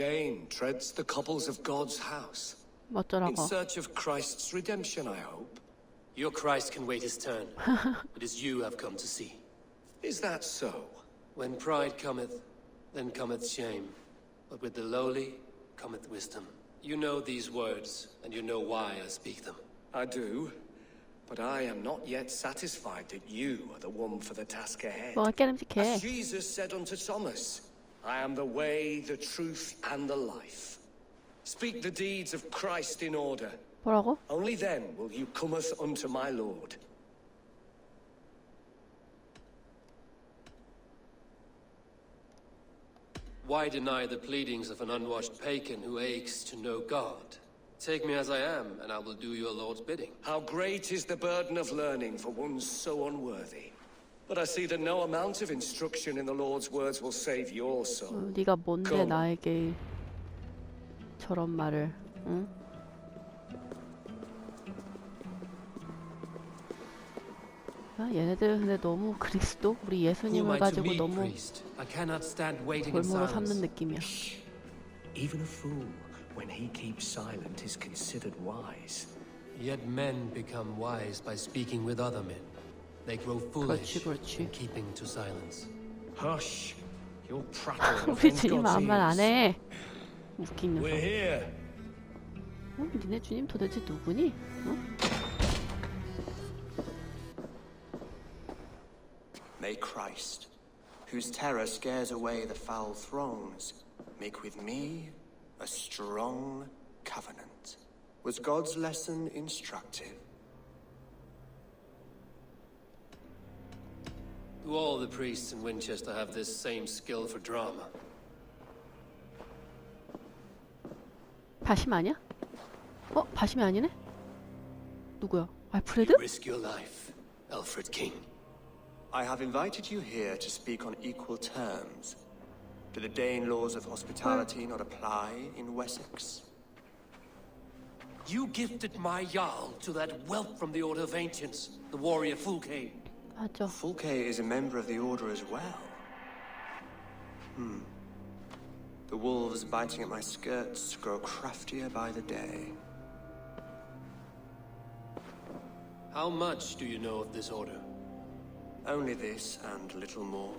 Dane treads the cobbles of God's house. In 어쩌라고. search of Christ's redemption, I hope. Your Christ can wait his turn. It is you I've come to see. Is that so? When pride cometh, then cometh shame. But with the lowly cometh wisdom. You know these words, and you know why I speak them. I do. But I am not yet satisfied that you are the one for the task ahead. 뭐가 깨름직해. As Jesus said unto Thomas, I am the way, the truth, and the life. Speak the deeds of Christ in order. 뭐라고? Only then will you cometh unto my Lord. Why deny the pleadings of an unwashed pagan who aches to know God? Take me as I am, and I will do your Lord's bidding. How great is the burden of learning for one so unworthy. But I see that no amount of instruction in the Lord's words will save your soul. 네가 뭔데 Come. 나에게 저런 말을, 응? 아, 얘네들 근데 너무 그리스도? 우리 Who am 예수님을 I to 가지고 meet, 너무 priest? I cannot stand waiting in 골목을 삼는 silence. 느낌이야. Even a fool, when he keeps silent, is considered wise. Yet men become wise by speaking with other men. They grow foolish 그렇지. in keeping to silence. Hush! You're prattling 우리 upon 주님 God's 아무 말 안 ears. 해. 웃긴 녀석. We're here. 니네 주님 도대체 누구니? 어? May Christ, whose terror scares away the foul throngs, make with me a strong covenant. Was God's lesson instructive? Do all the priests in Winchester have this same skill for drama? 바심 아니야? 어? 바심이 아니네? 누구야? 알프레드? Risk your life, Alfred King. I have invited you here to speak on equal terms. Do the Dane laws of hospitality not apply in Wessex? You gifted my Jarl to that whelp from the Order of Ancients, the warrior Fulke. 맞아. Fulke is a member of the Order as well. The wolves biting at my skirts grow craftier by the day. How much do you know of this order? Only this and little more.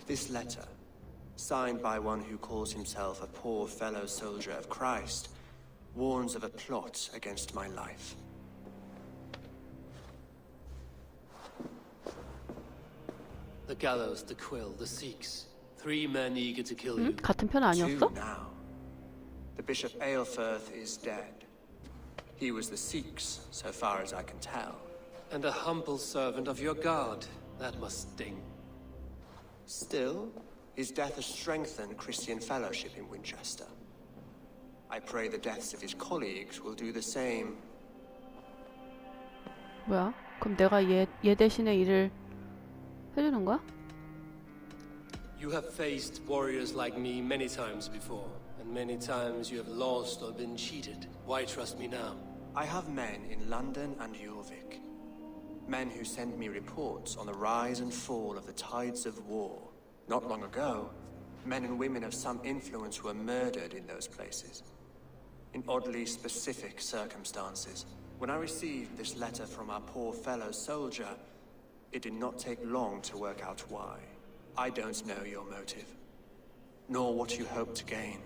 This letter, signed by one who calls himself a poor fellow soldier of Christ, warns of a plot against my life. The gallows, the quill, the Sikhs. 3 men eager to kill you. 응? 같은 편 2 아니었어? now. The Bishop Aelfirth is dead. He was the Sikhs, so far as I can tell. And a humble servant of your God. That must sting. Still, his death has strengthened Christian fellowship in Winchester. I pray the deaths of his colleagues will do the same. 뭐야? 그럼 내가 얘 대신에 일을 해주는 거야? You have faced warriors like me many times before, and many times you have lost or been cheated. Why trust me now? I have men in London and Jorvik. Men who send me reports on the rise and fall of the tides of war. Not long ago, men and women of some influence were murdered in those places. In oddly specific circumstances. When I received this letter from our poor fellow soldier, it did not take long to work out why. I don't know your motive, nor what you hope to gain.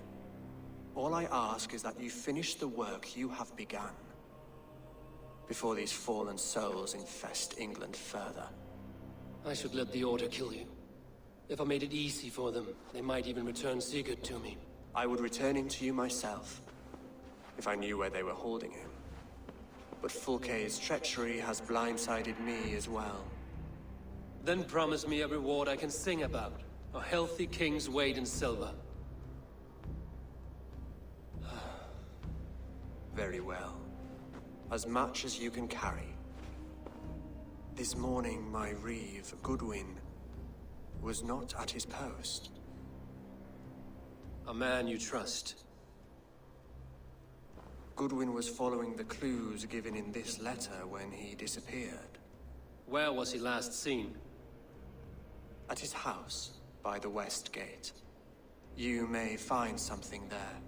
All I ask is that you finish the work you have begun, before these fallen souls infest England further. I should let the Order kill you. If I made it easy for them, they might even return Sigurd to me. I would return him to you myself, if I knew where they were holding him. But Fulke's treachery has blindsided me as well. Then promise me a reward I can sing about. A healthy king's weight in silver. Very well. As much as you can carry. This morning, my reeve, Goodwin, was not at his post. A man you trust. Goodwin was following the clues given in this letter when he disappeared. Where was he last seen? At his house, by the west gate. You may find something there.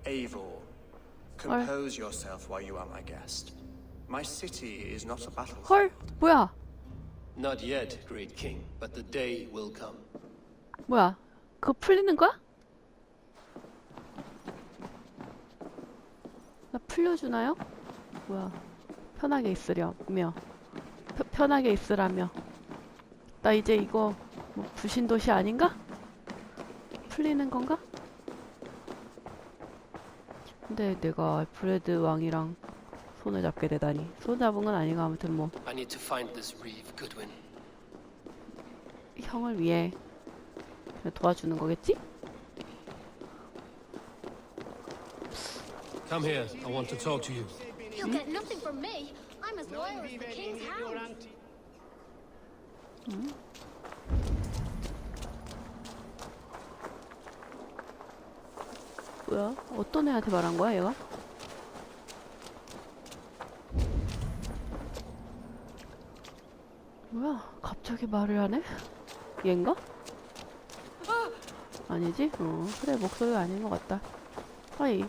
Eivor, compose yourself while you are my guest. My city is not a battlefield. 헐, 뭐야? Not yet, great king, but the day will come. 뭐야? 그거 풀리는 거야? 나 풀려주나요? 뭐야? 편하게 있으려며. 편하게 있으라며. 나 이제 이거 뭐 부신도시 아닌가? 풀리는 건가? 근데 내가 알프레드 왕이랑 손을 잡게 되다니. 손 잡은 건 아니고 아무튼 뭐 I need to find this reeve, Goodwin. 형을 위해 그냥 도와주는 거겠지? Come here. I want to talk to you. You'll get nothing from me. I'm as loyal as the king's hound. 뭐야? 어떤 애한테 말한 거야, 얘가? 뭐야? 갑자기 말을 하네? 얘인가? 아니지? 그래, 목소리가 아닌 것 같다. 아이,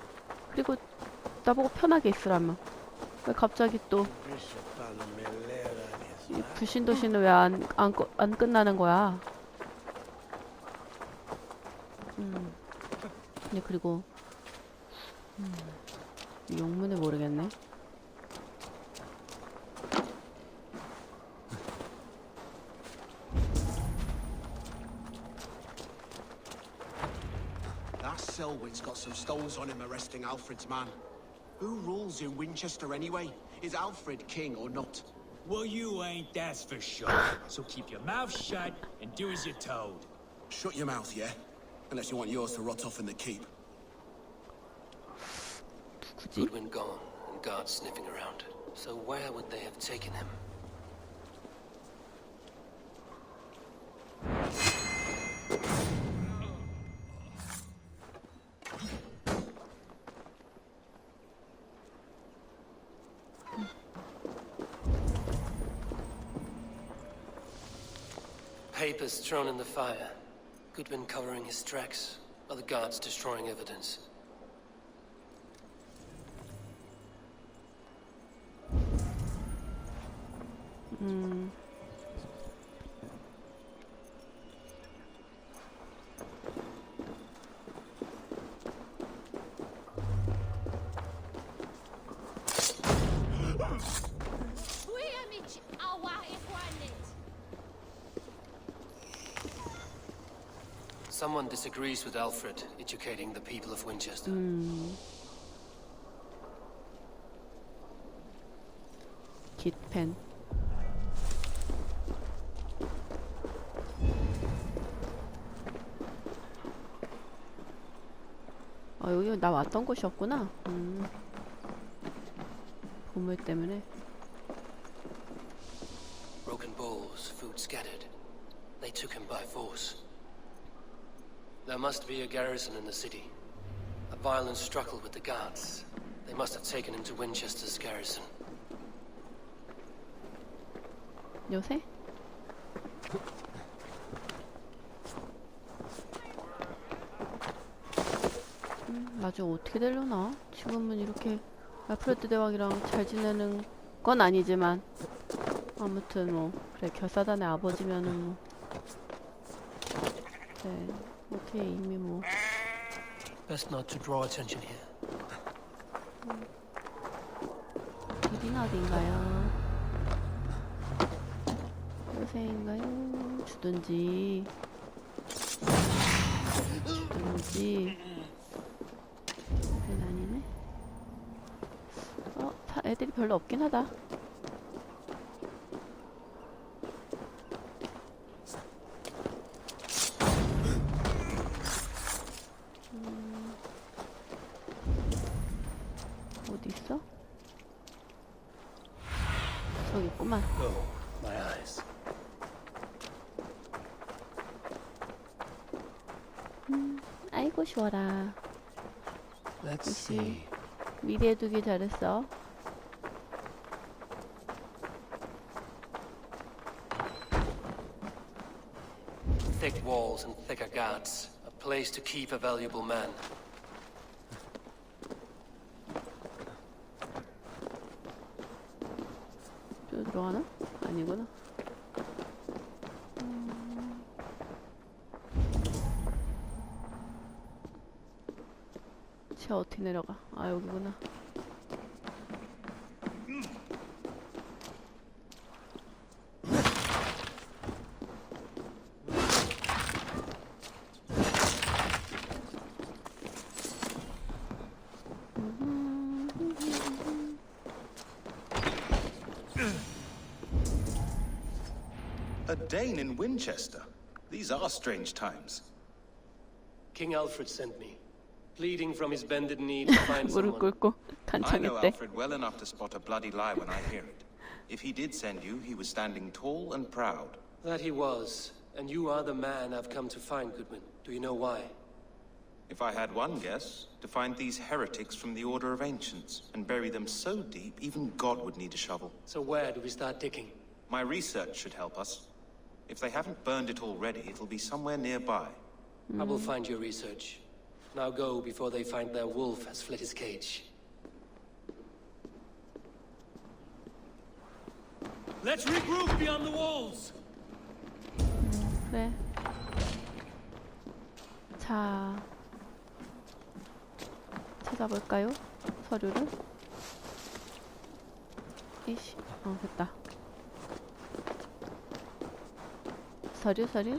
그리고 나보고 편하게 있으라며. 왜 갑자기 또 이 불신도시는 왜 안 끝나는 거야? 근데 그리고 영문을 모르겠네. That Selwyn's got some stones on him arresting Alfred's man. Who rules in Winchester anyway? Is Alfred king or not? Well, you ain't, that's for sure. So keep your mouth shut and do as you're told. Shut your mouth, yeah? Unless you want yours to rot off in the keep. 굳이? Goodwin gone, and guards sniffing around. So where would they have taken him? Papers thrown in the fire. Goodwin covering his tracks, while the guards destroying evidence. Someone disagrees with Alfred, educating the people of Winchester. 깃펜. 아, 여기 나 왔던 곳이었구나. 보물 때문에. Broken bowls, food scattered. They took him by force. There must be a garrison in the city. A violent struggle with the guards. They must have taken him to Winchester's garrison. 요새? 나중에 어떻게 되려나? 지금은 이렇게 알프레드 대왕이랑 잘 지내는 건 아니지만 아무튼 뭐 그래 결사단의 아버지면은 뭐 네 오케이 이미 뭐 Best not to draw attention here. 길은 어딘가요? 요새인가요? 주든지 아니네. 애들이 별로 없긴 하다. 어디 있어? 저기 있구만. Oh, my eyes. 아이고 쉬워라. Let's see. 미리에 두길 잘했어. thick walls and thicker guards. A place to keep a valuable man. 저 들어가나? 아니구나. 쟤 어떻게 내려가? 아, 여기구나. A Dane in Winchester. These are strange times. King Alfred sent me, pleading from his bended knee to find 무릎 someone. 꿇고 I know 간청했대. Alfred well enough to spot a bloody lie when I hear it. If he did send you, he was standing tall and proud. That he was, and you are the man I've come to find, Goodwin. Do you know why? If I had one guess, to find these heretics from the Order of Ancients and bury them so deep, even God would need a shovel. So where do we start digging? My research should help us. If they haven't burned it already, it'll be somewhere nearby. I will find your research. Now go before they find their wolf has fled his cage. Let's regroup beyond the walls! 그래. 자, 찾아볼까요? 서류를. 이씨, 됐다. 서류.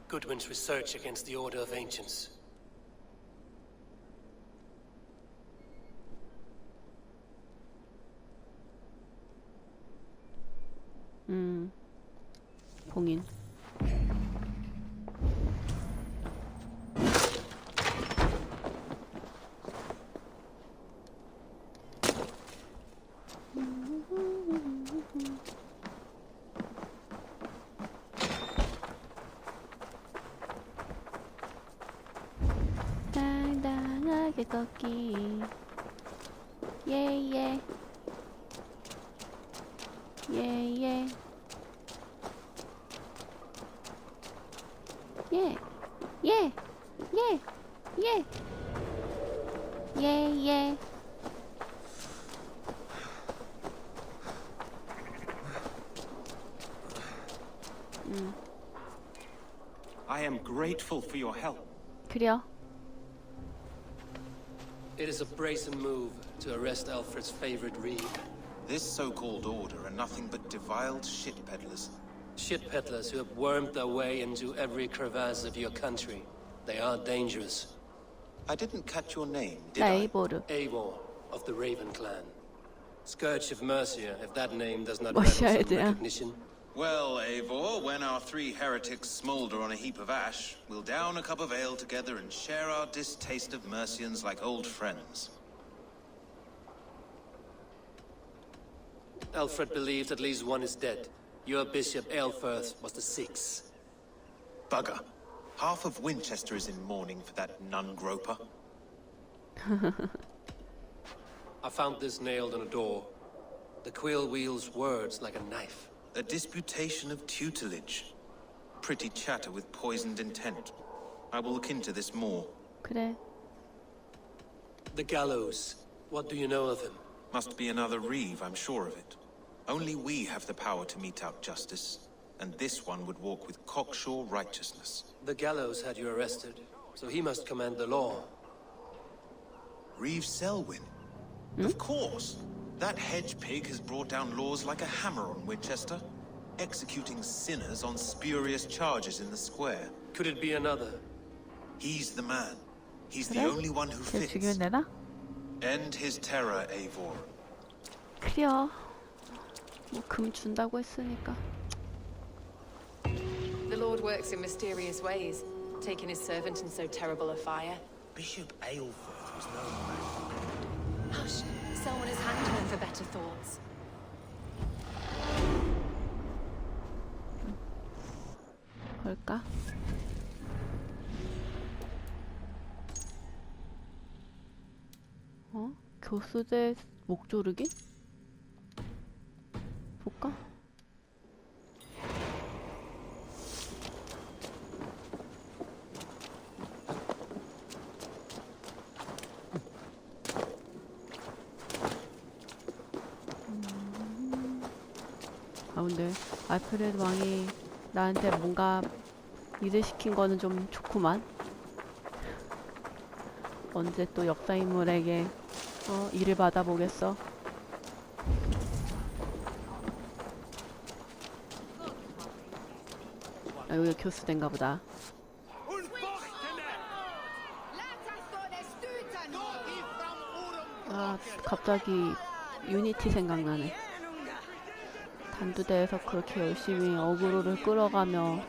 Goodwin's research against the Order of Ancients. 봉인. 당당하게 걷기. 예예. 예예. 예. 예. 예. 예. 예. 예. I am grateful for your help. 그래요. It is a brazen move to arrest Alfred's favorite reeve. This so-called order are nothing but deviled shit peddlers. Shit peddlers who have wormed their way into every crevasse of your country. They are dangerous. I didn't catch your name, did I? 에이보르. Eivor of the Raven clan. Scourge of Mercia, if that name does not Mercia, merit some yeah. recognition. Well, Eivor, when our three heretics smolder on a heap of ash, we'll down a cup of ale together and share our distaste of Mercians like old friends. Alfred believes at least one is dead. Your bishop, Aelfirth, was the sixth. Bugger. Half of Winchester is in mourning for that nun-groper. I found this nailed on a door. The quill wields words like a knife. A disputation of tutelage. Pretty chatter with poisoned intent. I will look into this more. 그래. The gallows. What do you know of him? Must be another reeve, I'm sure of it. Only we have the power to mete out justice, and this one would walk with cocksure righteousness. The gallows had you arrested, so he must command the law. Reeve Selwyn? Of course! That hedge pig has brought down laws like a hammer on Winchester, executing sinners on spurious charges in the square. Could it be another? He's the man. He's the 그래? only one who 쟤 fits. 죽이면 되나? End his terror, Eivor. 그래요. 뭐 금 준다고 했으니까. The Lord works in mysterious ways, taking his servant in so terrible a fire. Bishop Aelfirth was no Hush, someone has hanged her for better thoughts. 걸까? 교수대 목조르기? 볼까? 근데 알프레드 왕이 나한테 뭔가 일을 시킨 거는 좀 좋구만. 언제 또 역사인물에게 일을 받아보겠어. 아, 여기 교수된가 보다. 아, 갑자기 유니티 생각나네. 단두대에서 그렇게 열심히 어그로를 끌어가며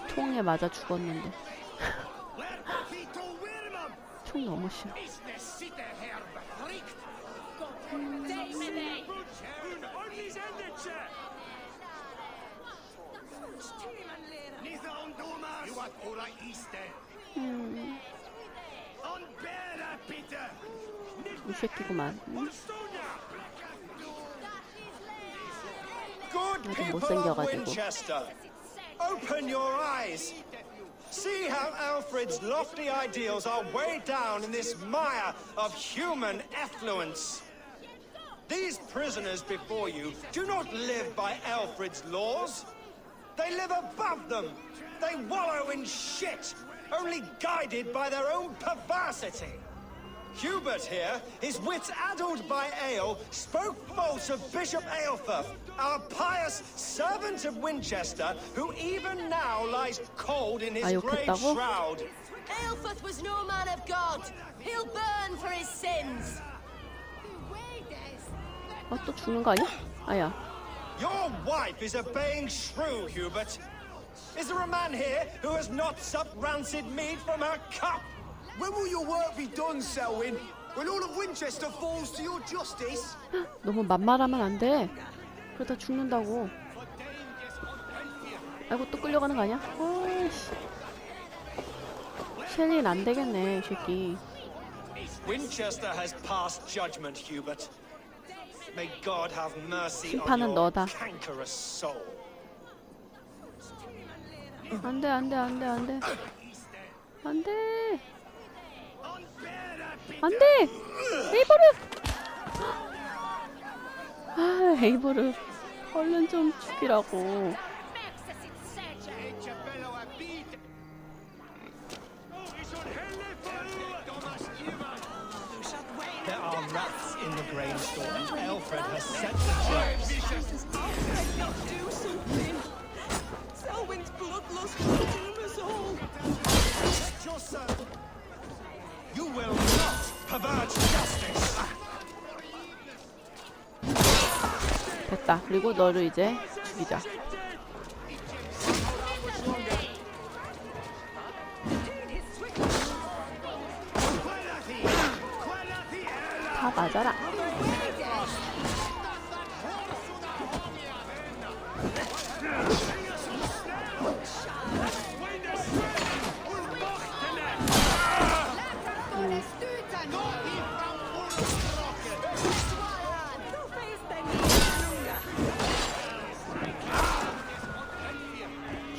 총에 맞아 죽었는데. 총 너무 싫어. 이 새끼구만. 아주 못생겨가지고. Open your eyes. See how Alfred's lofty ideals are weighed down in this mire of human effluence. These prisoners before you do not live by Alfred's laws. They live above them. They wallow in shit, only guided by their own perversity. Hubert here, his wits addled by ale, spoke false of Bishop Aelfirth, our pious servant of Winchester, who even now lies cold in his grey shroud. Aelfirth was no man of God. He'll burn for his sins. 또 죽는 거 아니야? 아야. Your wife is obeying shrew, Hubert. Is there a man here who has not supped rancid mead from her cup? When will your work be done, Selwyn? When all of Winchester falls to your justice? 너무 만말하면 안 돼. 그러다 죽는다고. 아이고 또 끌려가는 거 아니야? 어이씨. 셸리는 안 되겠네, 이 새끼. Winchester has passed judgment, Hubert. May God have mercy on 심판은 your 너다. cankerous soul. 안 돼, 안 돼, 안 돼, 안 돼. 안 돼. 안 돼! 에이버르! 아, 에이버르. 얼른 좀 죽이라고. There are rats in the grain store. Alfred has set the traps. Alfred, not do something. Selwyn's bloodlust will doom us all. You will not pervert justice. 됐다. 그리고 너를 이제 죽이자. 다 맞아라.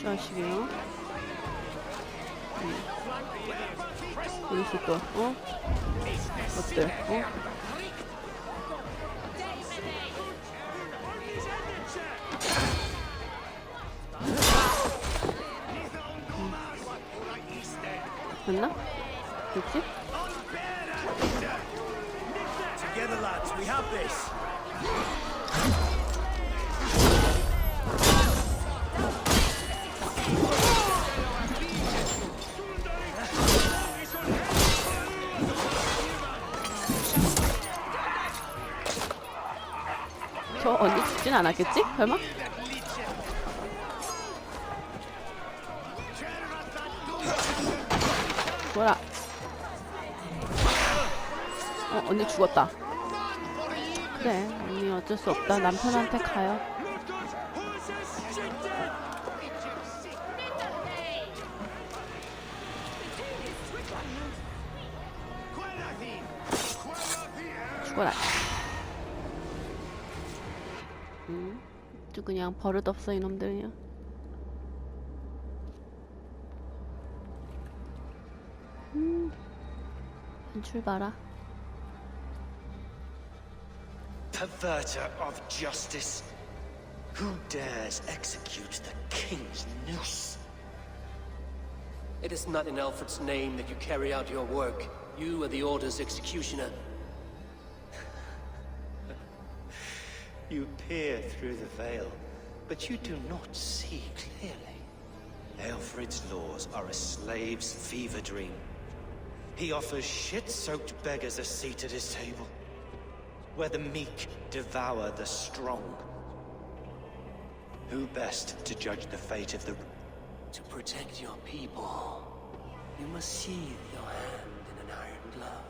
자식이요. 여기서 또, 어때, 됐나? 됐지? Together, lads, we have this. 저 언니 죽진 않았겠지? 설마? 뭐라? 언니 죽었다. 그래, 언니 어쩔 수 없다. 남편한테 가요. 죽어라. 또 그냥 버릇없어 이놈들이야. 연출 봐라. Perverter of justice. Who dares execute the king's noose? It is not in Alfred's name that you carry out your work. You are the Order's executioner. You peer through the veil, but you do not see clearly. Alfred's laws are a slave's fever dream. He offers shit-soaked beggars a seat at his table, where the meek devour the strong. Who best to judge the fate of the... To protect your people, you must sheathe your hand in an iron glove.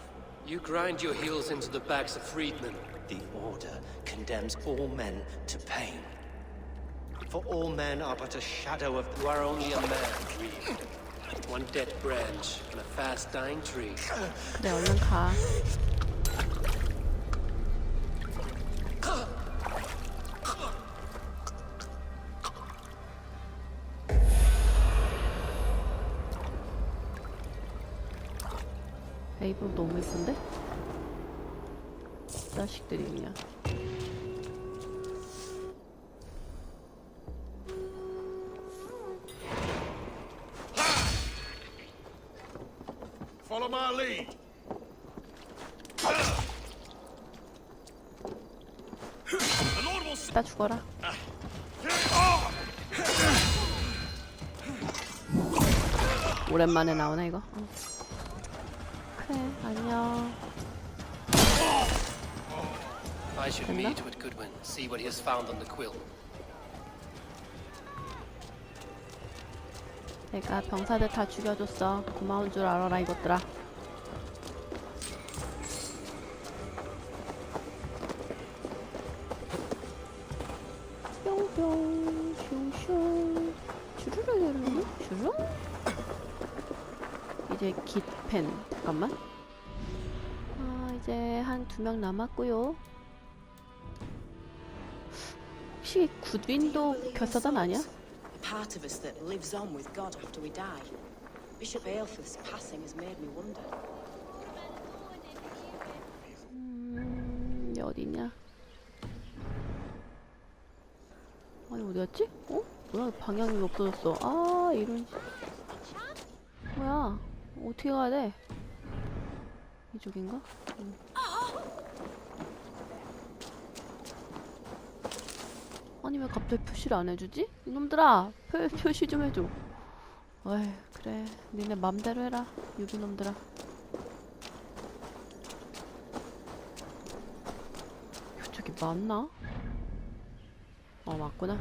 You grind your heels into the backs of freedmen. The Order condemns all men to pain. For all men are but a shadow of... You are only a man, Creed. One dead branch on a fast-dying tree. 그래, 얼른 가. 에이브 너무 예쁜데? 자식들이 그냥. Follow my lead. 나 죽어라. 오랜만에 나오네 이거. 그래, 안녕. I should meet with Goodwin, see what he has found on the quill. 내가 병사들 다 죽여줬어. 고마운 줄 알아라 이것들아. 뿅뿅 슝슝 슈르르르르 슈르. 이제 깃펜. 잠깐만. 이제 한 2명 남았고요. 혹시 굿윈도 결사단 아니야? Part of us that lives on with God after we die. Bishop Aelfrith's passing has made me wonder. 어디냐? 아니 어디였지? 어? 뭐야 방향이 없어졌어. 아 이런. 뭐야? 어떻게 가야 돼? 이쪽인가? 아니 왜 갑자기 표시를 안 해주지? 이놈들아! 표시 좀 해줘. 어이 그래 니네 맘대로 해라 유기놈들아. 저기 맞나? 맞구나.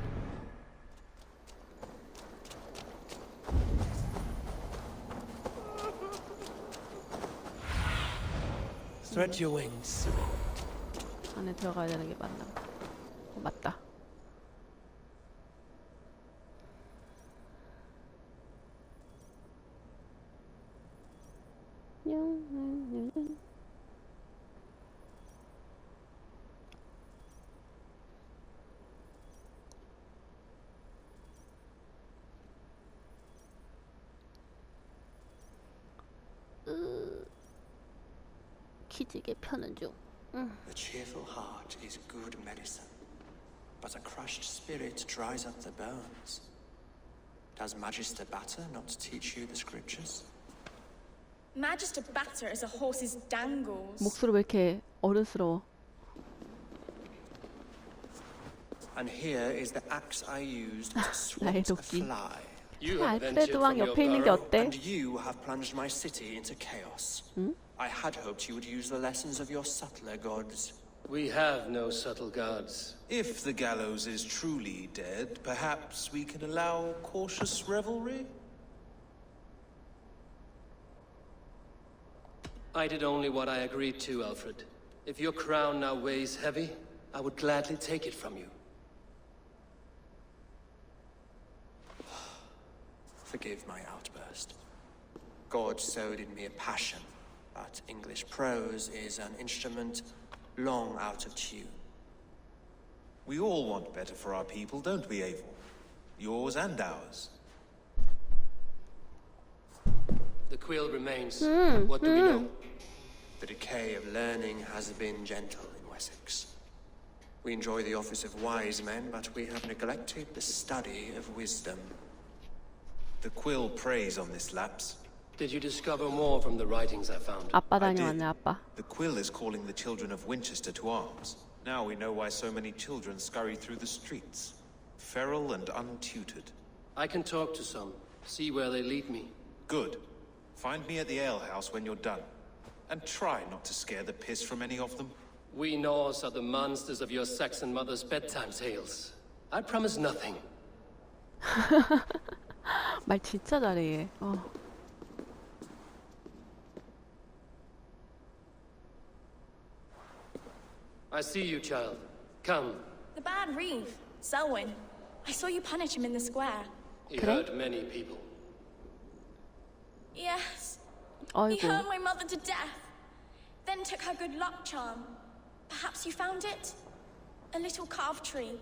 Spread your wings. 안에 들어가야 되는 게 맞나? 맞다. 기지개 펴는 중. The cheerful heart is good medicine, but a crushed spirit dries up the bones. Does Magister Batter not teach you the scriptures? Magister Batter is a horse's dangles. 목소리 왜 이렇게 어른스러워? And here is the axe I used to 나의 swat a 도끼. fly. 알프레드 왕 옆에 있는 게 어때? And you have plunged my city into chaos. I had hoped you would use the lessons of your subtler gods. We have no subtle gods. If the gallows is truly dead, perhaps we can allow cautious revelry? I did only what I agreed to, Alfred. If your crown now weighs heavy, I would gladly take it from you. Forgive my outburst. God sowed in me a passion, but English prose is an instrument long out of tune. We all want better for our people, don't we, Eivor? Yours and ours. The quill remains. What do we know? The decay of learning has been gentle in Wessex. We enjoy the office of wise men, but we have neglected the study of wisdom. The quill preys on this lapse. Did you discover more from the writings I found? 아빠 다녀왔네, 아빠. The quill is calling the children of Winchester to arms. Now we know why so many children scurry through the streets, feral and untutored. I can talk to some, see where they lead me. Good. Find me at the alehouse when you're done. And try not to scare the piss from any of them. We Norse are the monsters of your Saxon mother's bedtime tales. I promise nothing. 말 진짜 잘해 얘. I see you, child. Come. The bad Reeve, Selwyn. I saw you punish him in the square. He hurt many people. Yes. He 아이고. hurt my mother to death. Then took her good luck charm. Perhaps you found it? A little carved tree.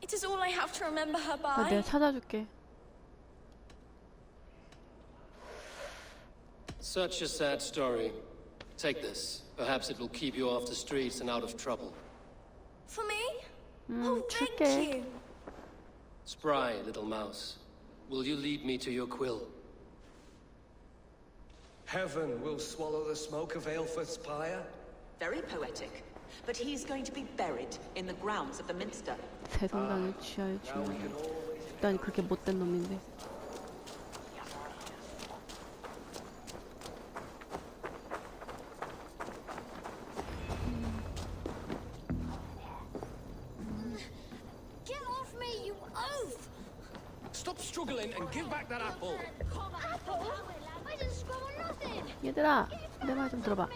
It is all I have to remember her by. 내가 찾아줄게. Such a sad story. Take this. Perhaps it will keep you off the streets and out of trouble. For me? Oh, thank 줄게. you. Spry, little mouse. Will you lead me to your quill? Heaven will swallow the smoke of Aelfred's pyre. Very poetic. But he's going to be buried in the grounds of the minster. 세상당에 취하여 주는 일단 그렇게 못된 놈인데. Get off me, you oaf! Stop struggling and give back that apple. Apple? I didn't scroll on nothing! 얘들아, 내 말 좀 들어봐.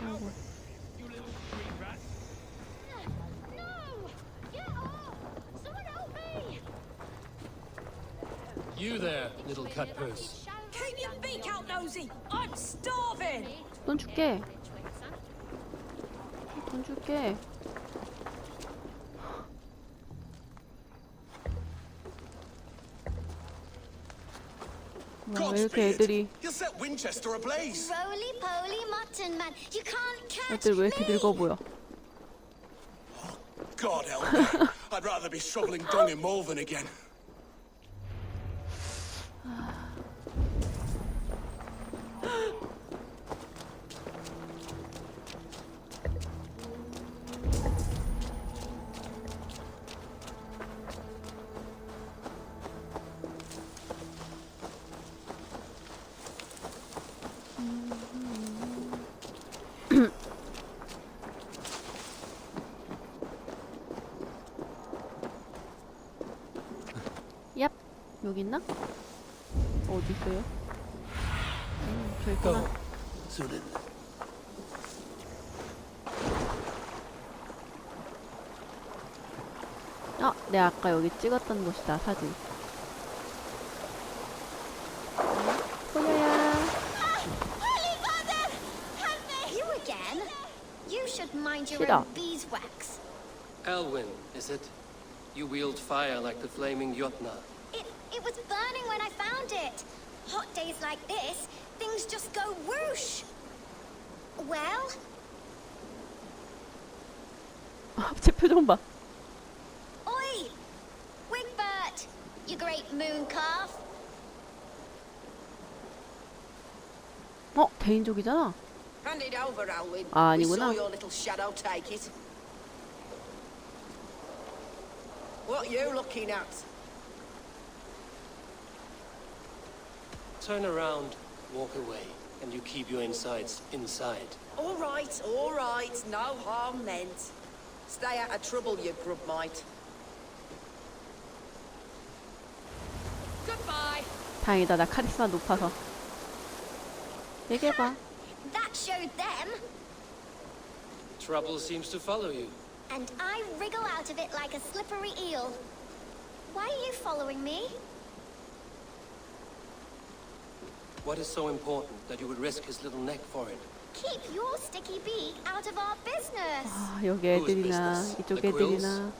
아이고. No! Get off! Someone help me! You there, little cutpurse. Keep your beak out, nosy! I'm starving! 돈 줄게. 돈 줄게. 와, 왜 이렇게 애들이 You'll set Winchester ablaze. Roly-poly mutton man, you can't catch 애들 왜 이렇게 me! 늙어 보여? God help me. I'd rather be shoveling dung in Malvern again. 얍, 여기 있나? 어디 있어요? 저기 있구나. Suited. 내가 아까 여기 찍었던 곳이다, 사진. 소녀야. Holy Mother! Help me! You again? You should mind your 싫어. own beeswax. Elwyn, is it? You wield fire like the flaming Jotnar. It was burning when I found it. Hot days like this, things just go whoosh. Well, 제 표정 봐. oi! Wigbert, you great moon calf. 대인족이잖아. Hand it over, Alwyn. 아, We 아니구나. saw your little shadow take it. What you looking at? Turn around, walk away, and you keep your insides inside. All right, no harm meant. Stay out of trouble, you grub mite. Goodbye! 다행이다, 나 카리스마 높아서. 얘기해봐. That showed them. Trouble seems to follow you. And I wriggle out of it like a slippery eel. Why are you following me? What is so important that you would risk his little neck for it? Keep your sticky beak out of our business. 아, 여기 애들이나 이쪽 애들이나.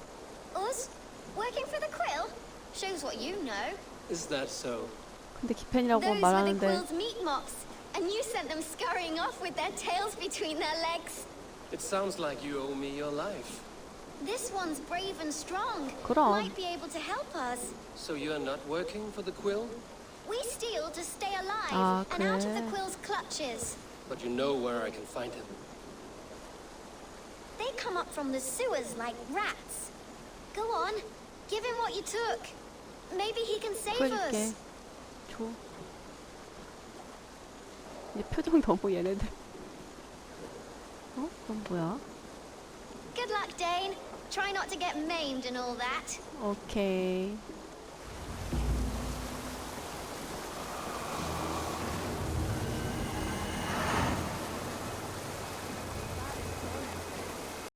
Us? Working for the quill? Shows what you know. Is that so? 근데 기펜이라고 Those were the 말하는데. quill's meat mocks, and you sent them scurrying off with their tails between their legs. It sounds like you owe me your life. This one's brave and strong. 그럼. Might be able to help us. So you're not working for the quill? We steal to stay alive 아, and out of the 그래. quill's clutches. But you know where I can find him. They come up from the sewers like rats. Go on, give him what you took. Maybe he can save 그러니까. us. 줘. 이 표정 너무 얘네들. 어? 그건 뭐야? Good luck, Dane. Try not to get maimed and all that. 오케이.